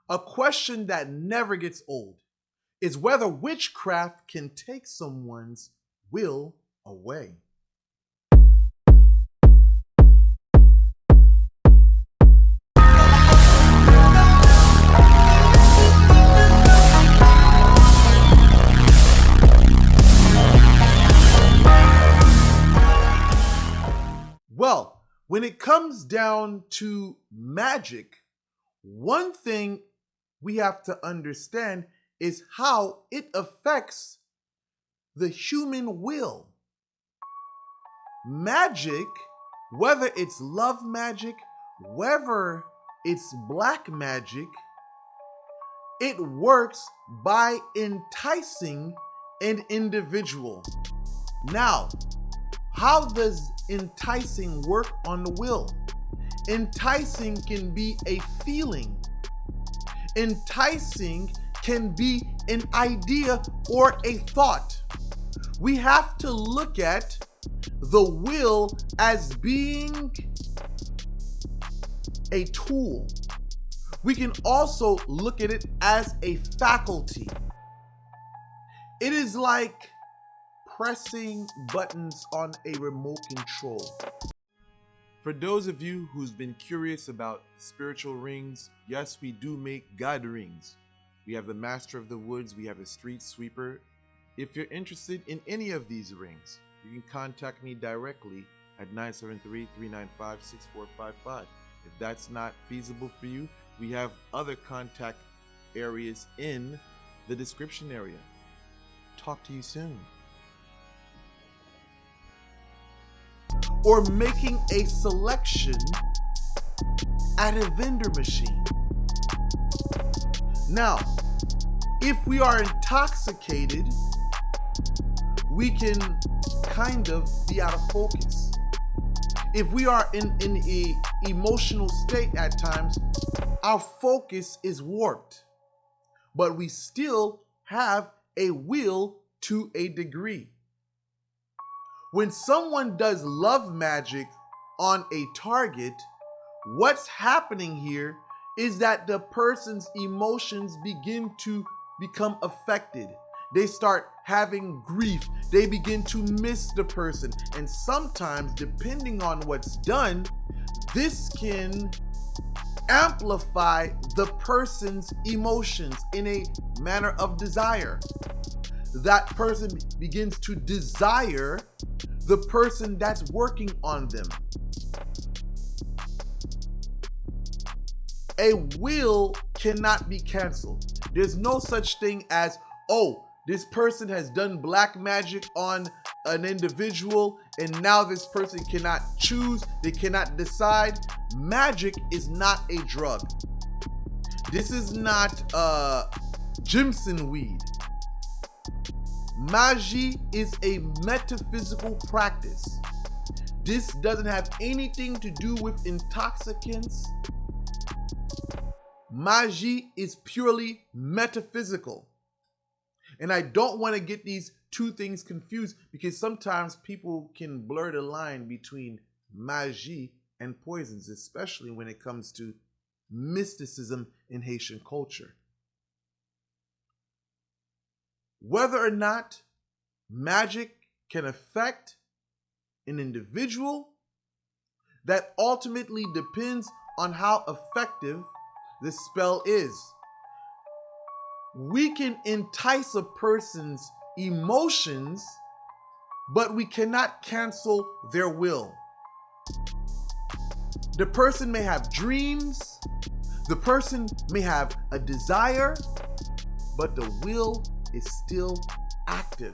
A question that never gets old is whether witchcraft can take someone's will away. Well, when it comes down to magic, one thing we have to understand is how it affects the human will. Magic, whether it's love magic, whether it's black magic, it works by enticing an individual. Now, how does enticing work on the will? Enticing can be a feeling. Enticing can be an idea or a thought. We have to look at the will as being a tool. We can also look at it as a faculty. It is like pressing buttons on a remote control. For those of you who's been curious about spiritual rings, yes, we do make God rings. We have the Master of the Woods, we have a Street Sweeper. If you're interested in any of these rings, you can contact me directly at 973-395-6455. If that's not feasible for you, we have other contact areas in the description area. Talk to you soon. Or making a selection at a vendor machine. Now, if we are intoxicated, we can kind of be out of focus. If we are in an emotional state at times, our focus is warped, but we still have a will to a degree. When someone does love magic on a target, what's happening here is that the person's emotions begin to become affected. They start having grief. They begin to miss the person. And sometimes, depending on what's done, this can amplify the person's emotions in a manner of desire. That person begins to desire the person that's working on them. A will cannot be canceled. There's no such thing as, oh, this person has done black magic on an individual and now this person cannot choose, they cannot decide. Magic is not a drug. This is not Jimson weed. Magie is a metaphysical practice. This doesn't have anything to do with intoxicants. Magie is purely metaphysical. And I don't want to get these two things confused because sometimes people can blur the line between magie and poisons, especially when it comes to mysticism in Haitian culture. Whether or not magic can affect an individual, that ultimately depends on how effective the spell is. We can entice a person's emotions, but we cannot cancel their will. The person may have dreams, the person may have a desire, but the will is still active.